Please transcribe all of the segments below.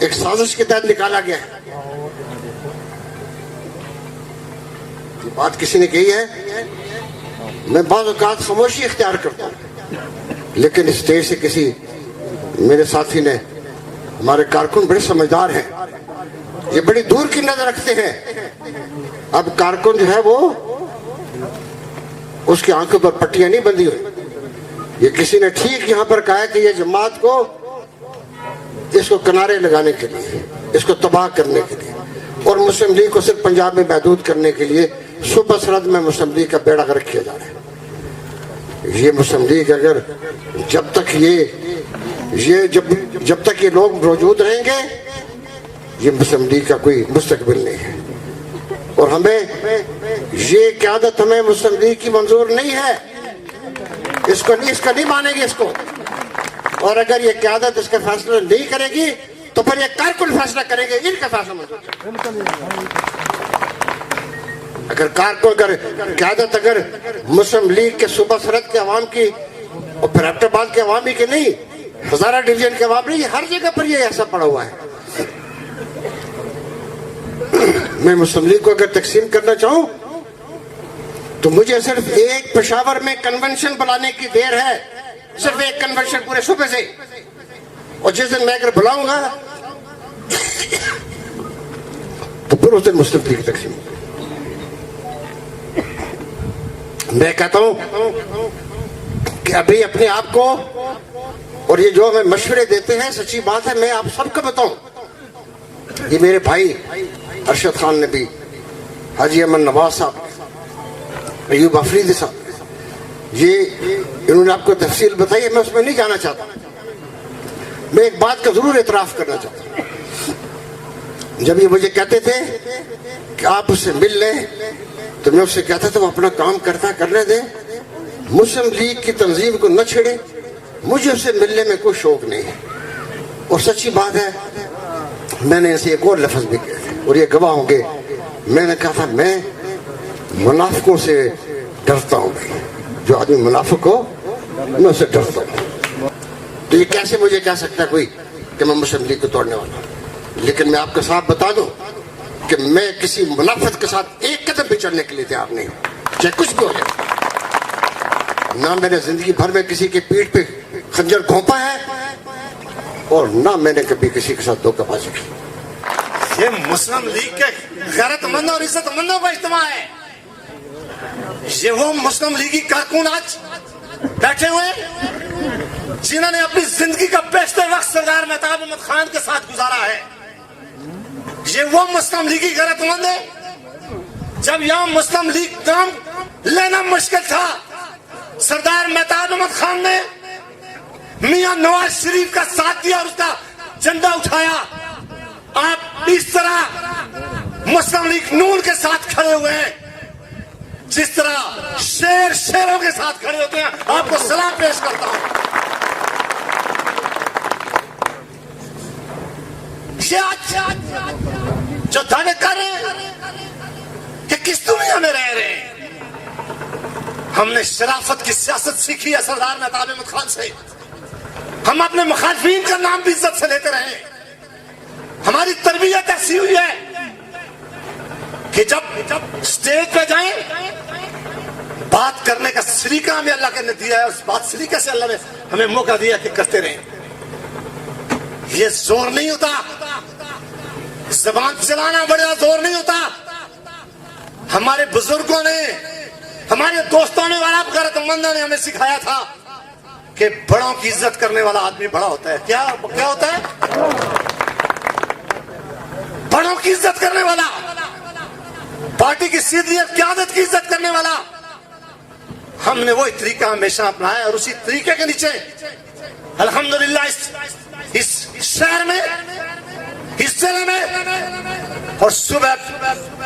ایک سازش کے تحت نکالا گیا ہے. یہ بات کسی نے کہی ہے. میں بعض اوقات خاموشی اختیار کرتا ہوں, لیکن اسٹیج سے کسی میرے ساتھی نے, ہمارے کارکن بڑے سمجھدار ہیں, یہ بڑی دور کی نظر رکھتے ہیں. اب کارکن جو ہے وہ اس کی آنکھوں پر پٹیاں نہیں بندھی ہوئی. یہ کسی نے ٹھیک یہاں پر کہا ہے کہ یہ جماعت کو, اس کو کنارے لگانے کے لیے, اس کو تباہ کرنے کے لیے, اور مسلم لیگ کو صرف پنجاب میں محدود کرنے کے لیے صوبہ سرحد میں مسلم لیگ کا بیڑا غرق کیا جا رہا ہے. یہ مسلم لیگ اگر جب تک جب تک یہ لوگ موجود رہیں گے, یہ مسلم لیگ کا کوئی مستقبل نہیں ہے. اور ہمیں یہ قیادت ہمیں مسلم لیگ کی منظور نہیں ہے. اس کا نہیں مانیں گے اس کو. اور اگر یہ قیادت اس کا فیصلہ نہیں کرے گی تو پھر یہ کارکن فیصلہ کریں گے, ان کا فیصلہ منظور. اگر قیادت اگر مسلم لیگ کے صوبہ سرحد کے عوام کی اور پھر ایبٹ آباد کے عوامی کی نہیں, ہزارہ ڈویژن کے عوام نہیں, ہر جگہ پر یہ ایسا پڑا ہوا ہے. میں مسلم لیگ کو اگر تقسیم کرنا چاہوں تو مجھے صرف ایک پشاور میں کنونشن بلانے کی دیر ہے, صرف ایک کنونشن پورے صوبے سے. اور جس دن میں اگر بلاؤں گا تو پھر اس دن مسلم لیگ تقسیم. میں کہتا ہوں کہ ابھی اپنے آپ کو, اور یہ جو ہمیں مشورے دیتے ہیں, سچی بات ہے, میں آپ سب کو بتاؤں, یہ میرے بھائی ارشد خان نے بھی, حاجی امن نواز صاحب, ایوب افریدی صاحب, یہ انہوں نے آپ کو تفصیل بتائی ہے, میں اس میں نہیں جانا چاہتا. میں ایک بات کا ضرور اعتراف کرنا چاہتا ہوں. جب یہ مجھے کہتے تھے کہ آپ اس سے مل لیں تو میں اس سے کہتا تھا وہ اپنا کام کرنے دیں, مسلم لیگ کی تنظیم کو نہ چھیڑے, مجھے اس سے ملنے میں کوئی شوق نہیں ہے. اور سچی بات ہے, میں نے اسے ایک اور لفظ بھی کہا تھا, اور یہ گواہ ہوں گے, میں نے کہا تھا میں منافقوں سے ڈرتا ہوں. بھائی جو آدمی منافق ہو میں اسے ڈرتا ہوں. تو یہ کیسے مجھے کہہ سکتا ہے کوئی کہ میں مسلم لیگ کو توڑنے والا ہوں. لیکن میں آپ کے ساتھ بتا دوں کہ میں کسی منافق کے ساتھ ایک قدم بھی چڑھنے کے لیے تیار نہیں ہوں, چاہے کچھ بھی ہو جائے. نہ میں نے زندگی بھر میں کسی کی پیٹھ پہ خنجر گھونپا ہے, اور نہ میں نے کبھی کسی کے ساتھ دھوکہ بازی کی. یہ مسلم لیگ کے غیرت مند اور عزت مندوں کا اجتماع ہے. یہ وہ مسلم لیگی کارکن آج بیٹھے ہوئے جنہوں نے اپنی زندگی کا بیشتر وقت سردار مہتاب احمد خان کے ساتھ گزارا ہے. یہ وہ مسلم لیگی غیرت مند ہے. جب یہاں مسلم لیگ کام لینا مشکل تھا, سردار مہتاب احمد خان نے میاں نواز شریف کا ساتھ دیا اور اس کا جھنڈا اٹھایا. آپ اس طرح مسلم لیگ نون کے ساتھ کھڑے ہوئے ہیں جس طرح شیر شیروں کے ساتھ کھڑے ہوتے ہیں. آپ کو سلام پیش کرتا ہوں. جو دعوے کر رہے ہیں کہ کس دنیا میں رہ رہے ہیں, ہم نے شرافت کی سیاست سیکھی ہے سردار مہتاب احمد خان سے. ہم اپنے مخالفین کا نام بھی عزت سے لیتے رہے. ہماری تربیت ایسی ہوئی ہے کہ جب اسٹیج پہ جائیں بات کرنے کا سلیقہ ہمیں اللہ نے دیا ہے, اس بات سلیقے سے اللہ نے ہمیں موقع دیا کہ کرتے رہیں. یہ زور نہیں ہوتا, زبان چلانا بڑا زور نہیں ہوتا. ہمارے بزرگوں نے, ہمارے دوستوں نے اور آپ غیرت مندوں نے ہمیں سکھایا تھا کہ بڑوں کی عزت کرنے والا آدمی بڑا ہوتا ہے. کیا ہوتا ہے؟ بڑوں کی عزت کرنے والا, پارٹی کی سیدھیت قیادت کی عزت کرنے والا. ہم نے وہی طریقہ ہمیشہ اپنایا اور اسی طریقے کے نیچے الحمدللہ اس شہر میں, اس ضلع میں اور صوبہ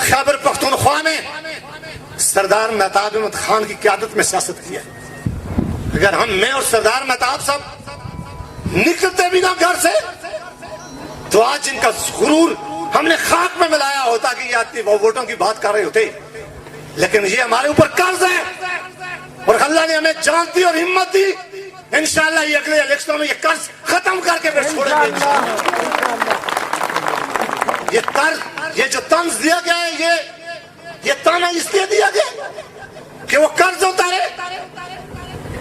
خیبر پختونخوا میں سردار مہتاب احمد خان کی قیادت میں سیاست کی ہے. اگر میں اور سردار مہتاب صاحب نکلتے بھی نہ گھر سے تو آج ان کا غرور ہم نے خاک میں ملایا ہوتا کہ یہ آدمی وہ ووٹوں کی بات کر رہے ہوتے. لیکن یہ ہمارے اوپر قرض ہے اور اللہ نے ہمیں جان دی اور ہمت دی. انشاءاللہ یہ اگلے الیکشنوں میں یہ قرض ختم کر کے پھر چھوڑیں گے. یہ جو طنز دیا گیا ہے یہ تانا اس لیے دیا گیا کہ وہ قرض اتارے.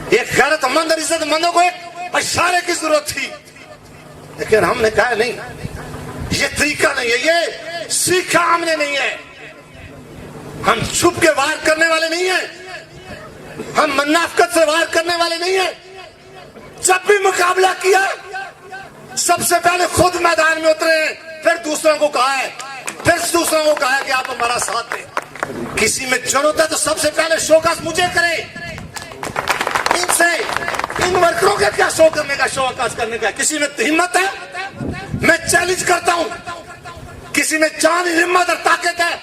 ایک غیرت مند اور عزت مندوں کو ایک اشارے کی ضرورت تھی, لیکن ہم نے کہا نہیں, یہ طریقہ نہیں ہے, یہ سیکھا ہم نے نہیں ہے. ہم چھپ کے وار کرنے والے نہیں ہیں, ہم منافقت سے وار کرنے والے نہیں ہیں. جب بھی مقابلہ کیا سب سے پہلے خود میدان میں اترے ہیں, پھر دوسروں کو کہا ہے کہ آپ ہمارا ساتھ دیں. کسی میں جڑ ہوتا ہے تو سب سے پہلے شوکاس مجھے کرے. ان ورکروں کا کیا شو کرنے کا, شو آکاش کرنے کا. کسی میں ہمت ہے, میں چیلنج کرتا ہوں, کسی میں جان ہمت اور طاقت ہے,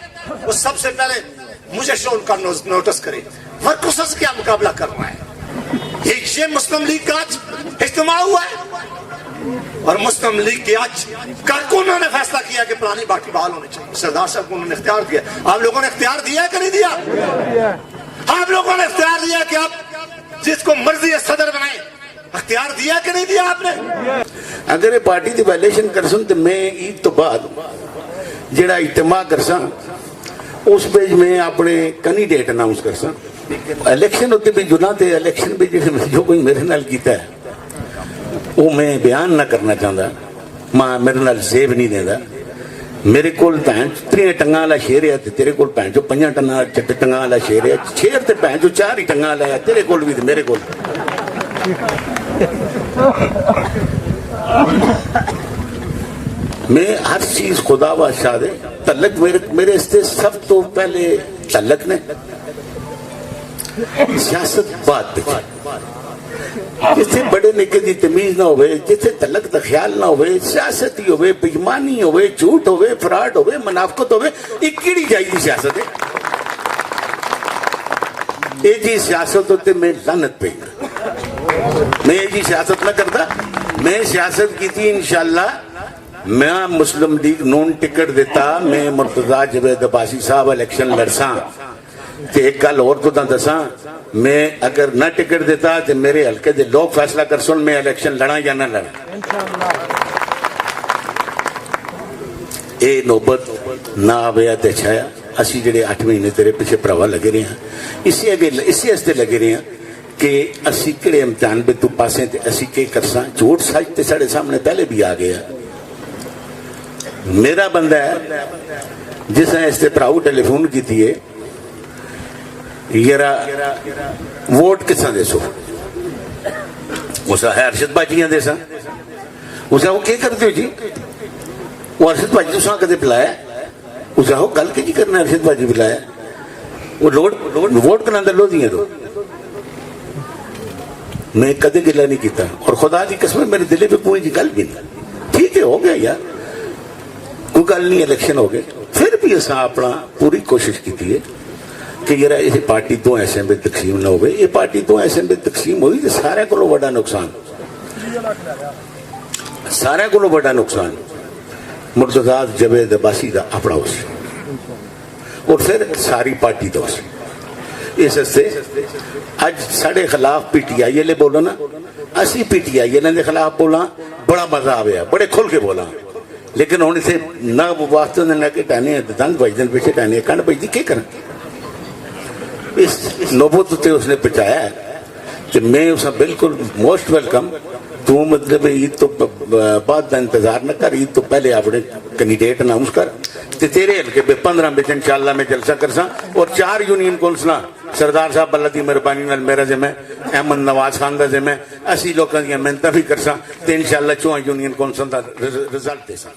وہ سب سے پہلے مجھے شو کا نوٹس کرے. ورکروں سے کیا مقابلہ کرنا ہے. یہ مسلم لیگ کا آج اجتماع ہوا ہے اور مسلم لیگ کے آج کارکنوں نے فیصلہ کیا کہ پرانی باقی بحال ہونے چاہیے. سردار صاحب کو انہوں نے اختیار دیا. آپ لوگوں نے اختیار دیا ہے کہ نہیں دیا؟ آپ لوگوں نے اختیار دیا کہ آپ جس کو مرضی ہے صدر بنائیں. اختیار دیا کہ نہیں دیا آپ نے؟ اگر یہ پارٹی دی وائلیشن کرسن تو میں عید تو بعد جڑا اجتماع کرساں اس پہ میں اپنے کینڈیڈیٹ اناؤنس کرساں. الیکشن ہوتے بھی جنا تے الیکشن بھی جو کوئی میرے نال کیتا ہے وہ میں بیان نہ کرنا چاہتا. ماں میرے نال زیب نہیں دیندا. میرے کول بھین 3 ٹنگاں والا شیر ہے تے تیرے کول بھین جو 5 ٹنگاں والا شیر ہے. شیر تے بھین جو 4 ہی ٹنگاں والا ہے تیرے کول بھی تے میرے کول. میں ہر چیز خدا بادشاہ دے. تعلق میرے استے سب تو پہلے تعلق نے, سیاست بات پہ جتھے بڑے نکے دی تمیز نہ ہوئے, جتھے تعلق دا خیال نہ ہوئے, سیاست ہی ہوئے, بےایمانی ہوئے, جھوٹ ہوئے, فراڈ ہوئے, منافقت ہوئے, یہ کیڑی چاہیے سیاست ہے. یہ جی سیاست ہوتے میں لعنت پہ میں یہ جی سیاست نہ کرتا. میں سیاست کی تھی انشاءاللہ میں مسلم لیگ نون ٹکٹ دیتا, میں مرتضیٰ جاوید عباسی صاحب الیکشن لڑساں. تے ایک گل اور تو دساں, میں اگر نہ ٹکٹ دیتا تو میرے حلقے دے لوگ فیصلہ کر سن میں الیکشن لڑا یا نہ لڑا. اے نوبت نہ آویا تے چھایا. اسی جڑے 8 مہینے تیرے پیچھے پراوا لگے رہے ہیں, اسی ہستے لگے رہے ہیں کہ اسی کڑے امتحان پہ تو پاسیں تے اسی کے کرساں. جھوٹ سچ تے ساڑے سامنے پہلے بھی آ گیا. میرا بندہ ہے جس نے اس تے پراؤ ٹیلی فون کی تھی یرا ووٹ کساں دے سو, اسا ہے ارشد باجیاں دے سا. اسا وہ کیا کرتے ہو جی, وہ ارشد باجی تو ساں کدے پلایا. اسا وہ گل کی کرنا ارشد باجی پلایا. وہ ووٹ کنا اندر لو دیئے. تو میں کدے گلا نہیں کیتا اور خدا دی قسم میرے دلے پہ کوئی جی گل بھی نہیں. ٹھیک ہے ہو گیا یار, کوئی گل نہیں, الیکشن ہو گئے. پھر بھی اسا اپنا پوری کوشش کی ہے کہ یہ پارٹی 2 حصے میں تقسیم نہ ہوئے. یہ پارٹی 2 حصے میں تقسیم ہوئی تو سارے کو بڑا نقصان, سارے کو بڑا نقصان مرتضیٰ جاوید عباسی دا اپنا ہو سی اور پھر ساری پارٹی دا ہو سی. اس سے اج ساڑے خلاف پی ٹی آئی لے بولو نا, اسی پی ٹی آئی دے خلاف بولا بڑا مزہ آیا, بڑے کھل کے بولا. لیکن ہوں اسے نہ واسطے نہ کہ ٹہنے دند بجدن پیچھے ٹہنے کنڈ بجتی کی کریں. اس نوبت تے اس نے پہنچایا ہے کہ میں اسا بالکل موسٹ ویلکم. تو مطلب عید تو بعد دا انتظار نہ کر, عید تو پہلے اپنے کینڈیڈیٹ اناؤنس کر. تے تیرے ہلکے پہ 15 بچ انشاءاللہ میں جلسہ کرساں اور 4 یونین کونسلاں سردار صاحب اللہ دی مہربانی نال میرا ذمہ, احمد نواز خان دا ذمہ, اسی لوکاں دی محنتاں بھی کرساں تے انشاءاللہ 4 یونین کونسل دا رزلٹ دے ساں.